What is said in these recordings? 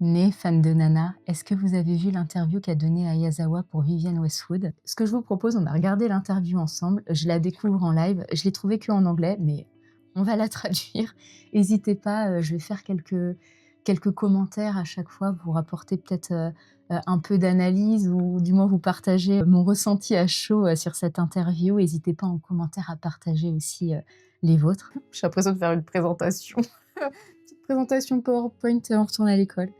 né fan de Nana, est-ce que vous avez vu l'interview qu'a donnée Ayazawa pour Vivienne Westwood? Ce que je vous propose, on a regardé l'interview ensemble, je la découvre en live, je l'ai trouvée qu'en anglais, mais on va la traduire. N'hésitez pas, je vais faire quelques commentaires à chaque fois pour apporter peut-être, un peu d'analyse ou du moins vous partager mon ressenti à chaud, sur cette interview. N'hésitez pas en commentaire à partager aussi, les vôtres. J'ai l'impression de faire une présentation. Petite présentation PowerPoint, on retourne à l'école.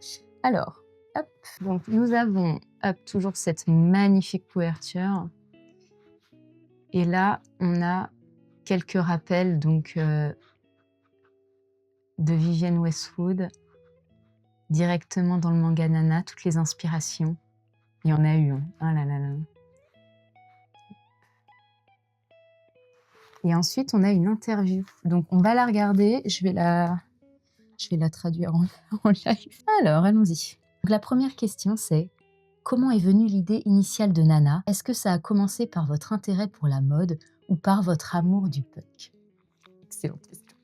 Alors, hop, donc nous avons, hop, toujours cette magnifique couverture. Et là, on a quelques rappels donc de Vivienne Westwood, directement dans le manga Nana, toutes les inspirations. Il y en a eu, hein. Ah là là là. Et ensuite, on a une interview. Donc, on va la regarder. Je vais la traduire en live. Alors, allons-y. Donc, la première question, c'est comment est venue l'idée initiale de Nana? Est-ce que ça a commencé par votre intérêt pour la mode ou par votre amour du punk? Excellente question.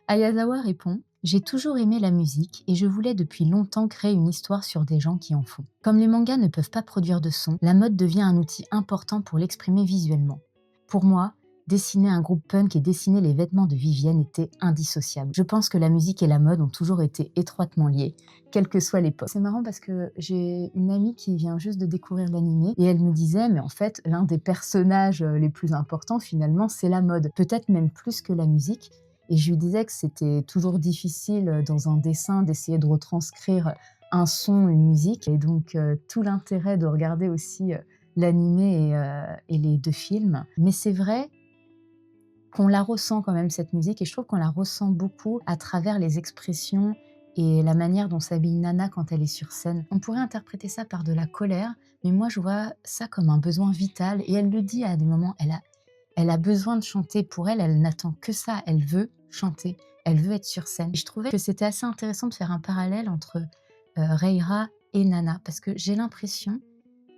Ayazawa répond: j'ai toujours aimé la musique et je voulais depuis longtemps créer une histoire sur des gens qui en font. Comme les mangas ne peuvent pas produire de son, la mode devient un outil important pour l'exprimer visuellement. Pour moi, dessiner un groupe punk et dessiner les vêtements de Vivienne était indissociable. Je pense que la musique et la mode ont toujours été étroitement liées, quelle que soit l'époque. C'est marrant parce que j'ai une amie qui vient juste de découvrir l'animé et elle me disait, mais en fait, l'un des personnages les plus importants finalement, c'est la mode, peut-être même plus que la musique. Et je lui disais que c'était toujours difficile dans un dessin d'essayer de retranscrire un son, une musique. Et donc, tout l'intérêt de regarder aussi l'animé et les deux films. Mais c'est vrai qu'on la ressent quand même, cette musique, et je trouve qu'on la ressent beaucoup à travers les expressions et la manière dont s'habille Nana quand elle est sur scène. On pourrait interpréter ça par de la colère, mais moi je vois ça comme un besoin vital, et elle le dit à des moments, elle a besoin de chanter. Pour elle, elle n'attend que ça, elle veut chanter, elle veut être sur scène. Et je trouvais que c'était assez intéressant de faire un parallèle entre Reira et Nana, parce que j'ai l'impression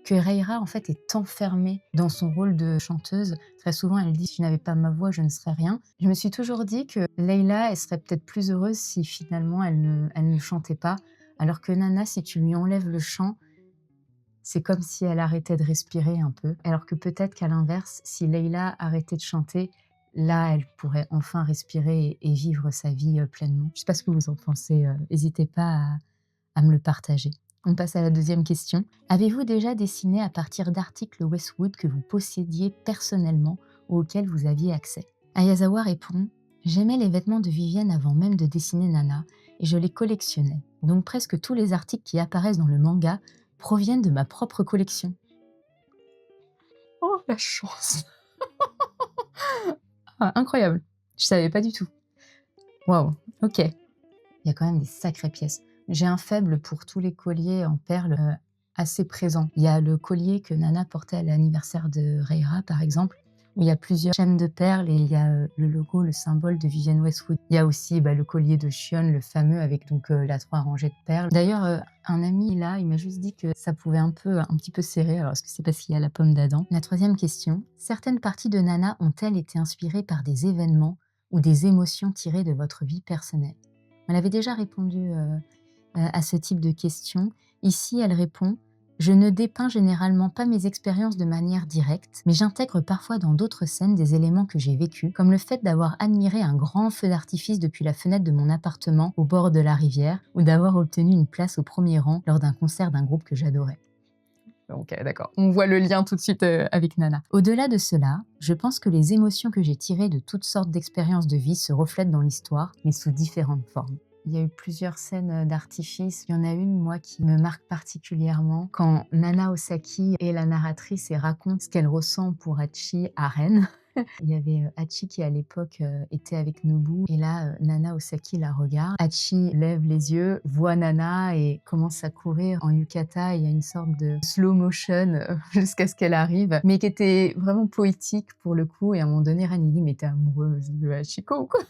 que Reira, en fait, est enfermée dans son rôle de chanteuse. Très souvent, elle dit: «Si je n'avais pas ma voix, je ne serais rien». Je me suis toujours dit que Leila, elle serait peut-être plus heureuse si finalement elle ne chantait pas, alors que Nana, si tu lui enlèves le chant, c'est comme si elle arrêtait de respirer un peu. Alors que peut-être qu'à l'inverse, si Leila arrêtait de chanter, là, elle pourrait enfin respirer et vivre sa vie pleinement. Je ne sais pas ce que vous en pensez, n'hésitez pas à me le partager. On passe à la deuxième question. Avez-vous déjà dessiné à partir d'articles Westwood que vous possédiez personnellement ou auxquels vous aviez accès? Ayazawa répond: j'aimais les vêtements de Vivienne avant même de dessiner Nana et je les collectionnais. Donc presque tous les articles qui apparaissent dans le manga proviennent de ma propre collection. Oh, la chance! Ah, incroyable. Je savais pas du tout. Waouh, ok. Il y a quand même des sacrées pièces. J'ai un faible pour tous les colliers en perles assez présents. Il y a le collier que Nana portait à l'anniversaire de Reira, par exemple, où il y a plusieurs chaînes de perles et il y a le logo, le symbole de Vivienne Westwood. Il y a aussi le collier de Shion, le fameux, avec donc la 3 rangées de perles. D'ailleurs, un ami là, il m'a juste dit que ça pouvait un petit peu serrer. Alors, est-ce que c'est parce qu'il y a la pomme d'Adam? La troisième question. Certaines parties de Nana ont-elles été inspirées par des événements ou des émotions tirées de votre vie personnelle? Elle avait déjà répondu à ce type de questions. Ici, elle répond: je ne dépeins généralement pas mes expériences de manière directe, mais j'intègre parfois dans d'autres scènes des éléments que j'ai vécus, comme le fait d'avoir admiré un grand feu d'artifice depuis la fenêtre de mon appartement au bord de la rivière, ou d'avoir obtenu une place au premier rang lors d'un concert d'un groupe que j'adorais. Ok, d'accord. On voit le lien tout de suite avec Nana. Au-delà de cela, je pense que les émotions que j'ai tirées de toutes sortes d'expériences de vie se reflètent dans l'histoire, mais sous différentes formes. Il y a eu plusieurs scènes d'artifice. Il y en a une, moi, qui me marque particulièrement, quand Nana Osaki est la narratrice et raconte ce qu'elle ressent pour Hachi à Rennes. Il y avait Hachi qui, à l'époque, était avec Nobu. Et là, Nana Osaki la regarde. Hachi lève les yeux, voit Nana et commence à courir en yukata. Il y a une sorte de slow motion jusqu'à ce qu'elle arrive, mais qui était vraiment poétique pour le coup. Et à un moment donné, Ren, il dit: mais t'es amoureuse de Hachiko ou quoi?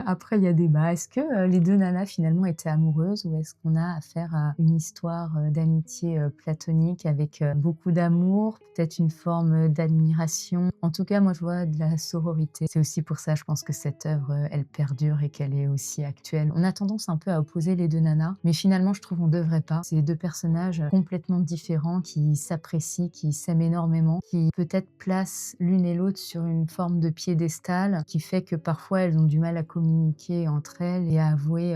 Après, il y a débat. Est-ce que, les 2 nanas finalement étaient amoureuses ou est-ce qu'on a affaire à une histoire, d'amitié, platonique avec, beaucoup d'amour, peut-être une forme, d'admiration? En tout cas, moi, je vois de la sororité. C'est aussi pour ça, je pense que cette œuvre, elle perdure et qu'elle est aussi actuelle. On a tendance un peu à opposer les 2 nanas, mais finalement, je trouve on devrait pas. C'est 2 personnages, complètement différents qui s'apprécient, qui s'aiment énormément, qui peut-être placent l'une et l'autre sur une forme de piédestal qui fait que parfois elles ont du mal à communiquer entre elles et à avouer,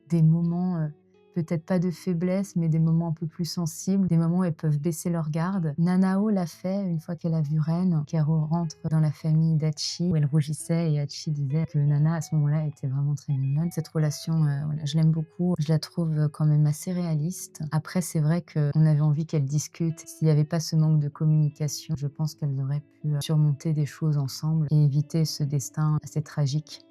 des moments, peut-être pas de faiblesse, mais des moments un peu plus sensibles, des moments où elles peuvent baisser leur garde. Nanao l'a fait une fois qu'elle a vu Ren, qu'elle rentre dans la famille d'Hachi, où elle rougissait et Hachi disait que Nana, à ce moment-là, était vraiment très mignonne. Cette relation, voilà, je l'aime beaucoup. Je la trouve, quand même assez réaliste. Après, c'est vrai qu'on avait envie qu'elles discutent. S'il n'y avait pas ce manque de communication, je pense qu'elles auraient pu, surmonter des choses ensemble et éviter ce destin assez tragique.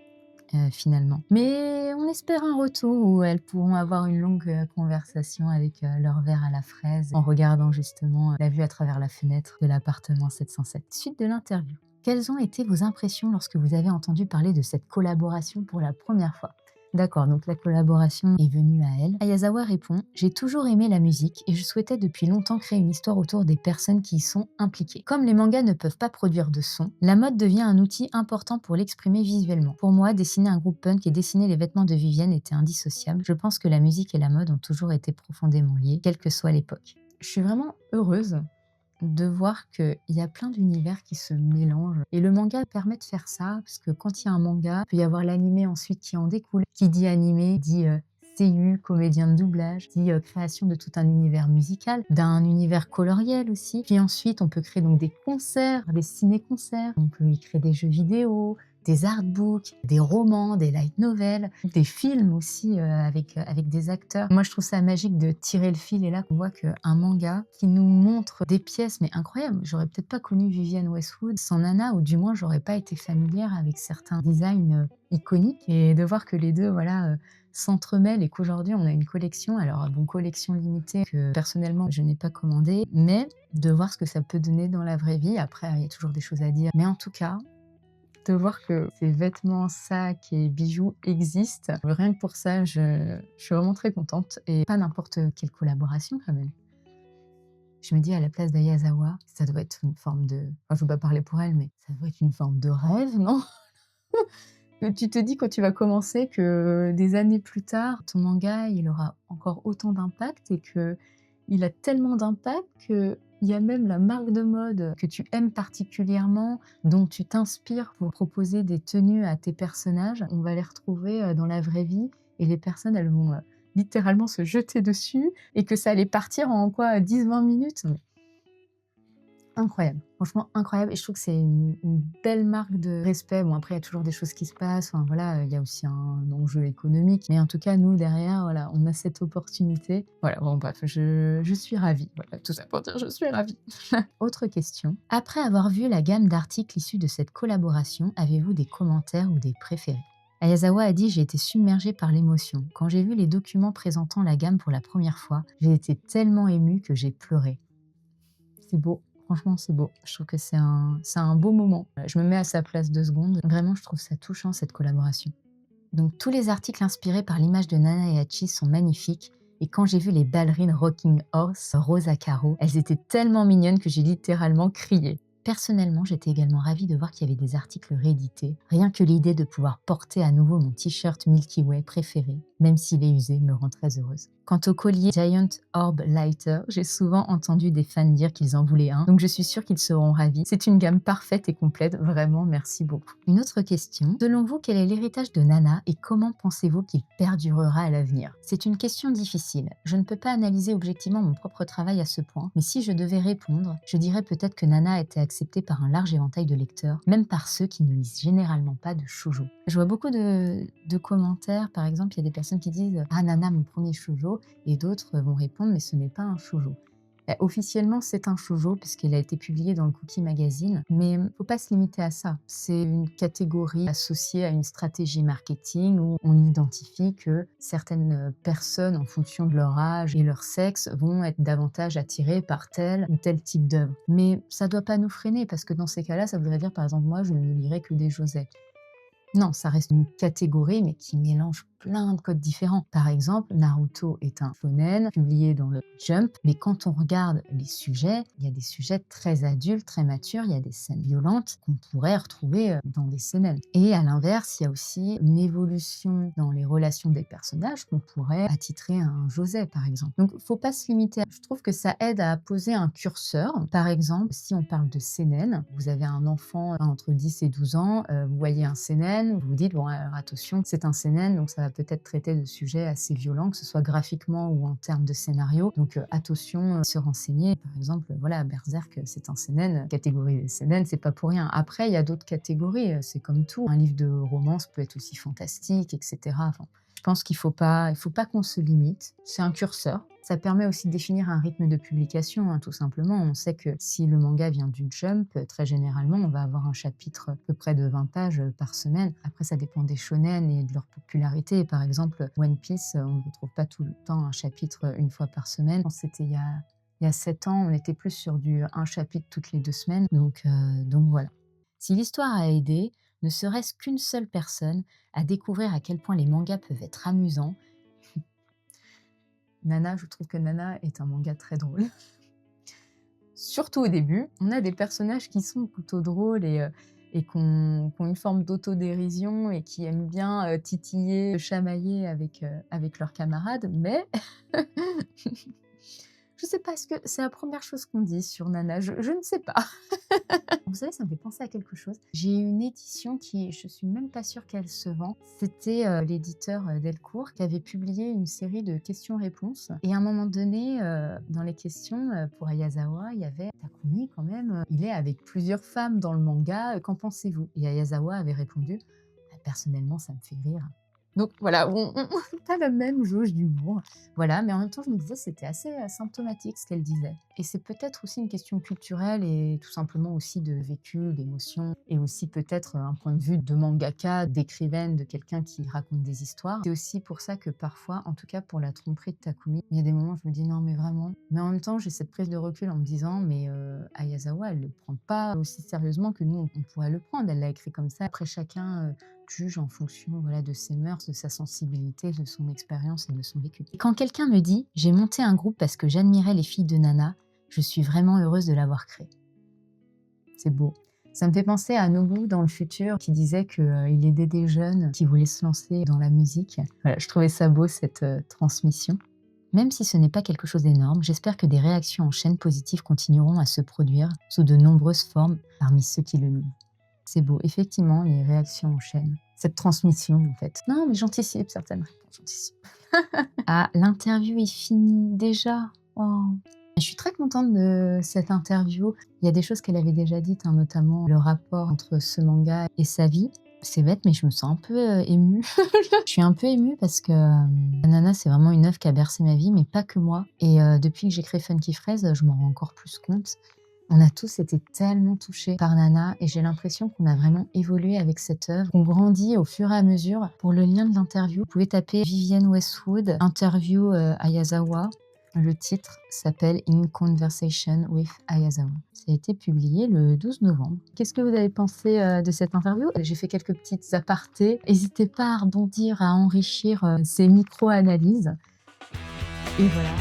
Finalement. Mais on espère un retour où elles pourront avoir une longue, conversation avec, leur verre à la fraise, en regardant justement, la vue à travers la fenêtre de l'appartement 707. Suite de l'interview. Quelles ont été vos impressions lorsque vous avez entendu parler de cette collaboration pour la première fois? D'accord, donc la collaboration est venue à elle. Ayazawa répond: J'ai toujours aimé la musique et je souhaitais depuis longtemps créer une histoire autour des personnes qui y sont impliquées. Comme les mangas ne peuvent pas produire de son, la mode devient un outil important pour l'exprimer visuellement. Pour moi, dessiner un groupe punk et dessiner les vêtements de Vivienne était indissociable. Je pense que la musique et la mode ont toujours été profondément liées, quelle que soit l'époque. Je suis vraiment heureuse de voir qu'il y a plein d'univers qui se mélangent. Et le manga permet de faire ça, parce que quand il y a un manga, il peut y avoir l'animé ensuite qui en découle. Qui dit animé dit seiyuu, comédien de doublage, dit création de tout un univers musical, d'un univers coloriel aussi. Puis ensuite, on peut créer donc des concerts, des ciné-concerts, on peut y créer des jeux vidéo, des artbooks, des romans, des light novels, des films aussi avec des acteurs. Moi, je trouve ça magique de tirer le fil et là, on voit qu'un manga qui nous montre des pièces, mais incroyables. J'aurais peut-être pas connu Vivienne Westwood sans Nana, ou du moins, j'aurais pas été familière avec certains designs iconiques. Et de voir que les deux, voilà, s'entremêlent et qu'aujourd'hui, on a une collection. Alors, bon, collection limitée que personnellement, je n'ai pas commandée, mais de voir ce que ça peut donner dans la vraie vie. Après, il y a toujours des choses à dire. Mais en tout cas, de voir que ces vêtements, sacs et bijoux existent, rien que pour ça, je suis vraiment très contente et pas n'importe quelle collaboration quand même. Je me dis à la place d'Ayazawa, ça doit être une forme de enfin, je veux pas parler pour elle, mais ça doit être une forme de rêve, non? Que tu te dis quand tu vas commencer que des années plus tard, ton manga, il aura encore autant d'impact et qu'il a tellement d'impact qu'il y a même la marque de mode que tu aimes particulièrement, dont tu t'inspires pour proposer des tenues à tes personnages. On va les retrouver, dans la vraie vie et les personnes, elles vont, littéralement se jeter dessus et que ça allait partir en quoi? 10-20 minutes? Incroyable, franchement incroyable et je trouve que c'est une belle marque de respect. Bon après il y a toujours des choses qui se passent, enfin voilà, il y a aussi un enjeu économique, mais en tout cas nous derrière, voilà, on a cette opportunité. Voilà, bon bref, je suis ravie, voilà, tout ça pour dire je suis ravie. Autre question, après avoir vu la gamme d'articles issus de cette collaboration, avez-vous des commentaires ou des préférés? Ayazawa a dit: J'ai été submergée par l'émotion. Quand j'ai vu les documents présentant la gamme pour la première fois, j'ai été tellement émue que j'ai pleuré. C'est beau, franchement c'est beau. Je trouve que c'est un beau moment. Je me mets à sa place 2 secondes. Vraiment, je trouve ça touchant cette collaboration. Donc tous les articles inspirés par l'image de Nana et Hachi sont magnifiques. Et quand j'ai vu les ballerines Rocking Horse rose à carreaux, elles étaient tellement mignonnes que j'ai littéralement crié. Personnellement, j'étais également ravie de voir qu'il y avait des articles réédités. Rien que l'idée de pouvoir porter à nouveau mon t-shirt Milky Way préféré, même s'il est usé, me rend très heureuse. Quant au collier Giant Orb Lighter, j'ai souvent entendu des fans dire qu'ils en voulaient un, donc je suis sûre qu'ils seront ravis. C'est une gamme parfaite et complète, vraiment merci beaucoup. Une autre question, selon vous, quel est l'héritage de Nana et comment pensez-vous qu'il perdurera à l'avenir? C'est une question difficile. Je ne peux pas analyser objectivement mon propre travail à ce point, mais si je devais répondre, je dirais peut-être que Nana a été acceptée par un large éventail de lecteurs, même par ceux qui ne lisent généralement pas de shoujo. Je vois beaucoup de commentaires, par exemple, il y a des personnes qui disent « Ah Nana, mon premier shoujo », et d'autres vont répondre « Mais ce n'est pas un shoujo ». Officiellement, c'est un shoujo puisqu'il a été publié dans le Cookie Magazine, mais faut pas se limiter à ça. C'est une catégorie associée à une stratégie marketing où on identifie que certaines personnes, en fonction de leur âge et leur sexe, vont être davantage attirées par tel ou tel type d'œuvre. Mais ça doit pas nous freiner parce que dans ces cas-là, ça voudrait dire, par exemple, moi, je ne lirais que des Josette. Non, ça reste une catégorie, mais qui mélange plein de codes différents. Par exemple, Naruto est un shonen publié dans le Jump, mais quand on regarde les sujets, il y a des sujets très adultes, très matures, il y a des scènes violentes qu'on pourrait retrouver dans des seinen. Et à l'inverse, il y a aussi une évolution dans les relations des personnages qu'on pourrait attitrer à un josei, par exemple. Donc, faut pas se limiter. Je trouve que ça aide à poser un curseur. Par exemple, si on parle de seinen, vous avez un enfant entre 10 et 12 ans, vous voyez un seinen, vous vous dites, bon, alors attention, c'est un seinen, donc ça va peut-être traiter de sujets assez violents, que ce soit graphiquement ou en termes de scénario. Donc attention, se renseigner. Par exemple, voilà, Berserk, c'est un seinen. Catégorie des seinen, c'est pas pour rien. Après, il y a d'autres catégories, c'est comme tout. Un livre de romance peut être aussi fantastique, etc. Enfin, je pense il faut pas qu'on se limite. C'est un curseur. Ça permet aussi de définir un rythme de publication, tout simplement. On sait que si le manga vient du Jump, très généralement, on va avoir un chapitre à peu près de 20 pages par semaine. Après, ça dépend des shonen et de leur popularité. Par exemple, One Piece, on ne retrouve pas tout le temps un chapitre une fois par semaine. Je pense que c'était il y a 7 ans, on était plus sur un chapitre toutes les 2 semaines. Donc voilà. Si l'histoire a aidé, ne serait-ce qu'une seule personne, à découvrir à quel point les mangas peuvent être amusants, Nana, je trouve que Nana est un manga très drôle. Surtout au début, on a des personnages qui sont plutôt drôles et qui ont une forme d'autodérision et qui aiment bien titiller, chamailler avec leurs camarades, mais je sais pas, est-ce que c'est la première chose qu'on dit sur Nana? Je ne sais pas. Vous savez, ça me fait penser à quelque chose. J'ai une édition qui, je suis même pas sûre qu'elle se vend. C'était l'éditeur Delcourt qui avait publié une série de questions-réponses. Et à un moment donné, dans les questions pour Ayazawa, il y avait Takumi quand même. Il est avec plusieurs femmes dans le manga. Qu'en pensez-vous? Et Ayazawa avait répondu, personnellement, ça me fait rire. Donc voilà, on n'a pas la même jauge d'humour. Voilà, mais en même temps, je me disais, c'était assez symptomatique ce qu'elle disait. Et c'est peut-être aussi une question culturelle et tout simplement aussi de vécu, d'émotion, et aussi peut-être un point de vue de mangaka, d'écrivaine, de quelqu'un qui raconte des histoires. C'est aussi pour ça que parfois, en tout cas pour la tromperie de Takumi, il y a des moments où je me dis non mais vraiment. Mais en même temps, j'ai cette prise de recul en me disant, mais Ayazawa, elle le prend pas aussi sérieusement que nous, on pourrait le prendre. Elle l'a écrit comme ça. Après, chacun juge en fonction de ses mœurs, de sa sensibilité, de son expérience et de son vécu. Et quand quelqu'un me dit « j'ai monté un groupe parce que j'admirais les filles de Nana, je suis vraiment heureuse de l'avoir créé ». C'est beau. Ça me fait penser à Nobu dans le futur qui disait qu'il aidait des jeunes qui voulaient se lancer dans la musique. Voilà, je trouvais ça beau cette transmission. Même si ce n'est pas quelque chose d'énorme, j'espère que des réactions en chaîne positives continueront à se produire sous de nombreuses formes parmi ceux qui le lisent. C'est beau, effectivement, les réactions en chaîne. Cette transmission, en fait. Non, mais j'anticipe certaines réponses, j'anticipe. Ah, l'interview est finie déjà. Oh. Je suis très contente de cette interview. Il y a des choses qu'elle avait déjà dites, notamment le rapport entre ce manga et sa vie. C'est bête, mais je me sens un peu émue. Je suis un peu émue parce que Nana, c'est vraiment une œuvre qui a bercé ma vie, mais pas que moi. Et depuis que j'ai créé Funky Fraise, je m'en rends encore plus compte. On a tous été tellement touchés par Nana et j'ai l'impression qu'on a vraiment évolué avec cette œuvre, qu'on grandit au fur et à mesure. Pour le lien de l'interview, vous pouvez taper Vivienne Westwood, interview Ayazawa. Le titre s'appelle In Conversation with Ayazawa. Ça a été publié le 12 novembre. Qu'est-ce que vous avez pensé de cette interview? J'ai fait quelques petites apartés. N'hésitez pas à rebondir, à enrichir ces micro-analyses. Et voilà.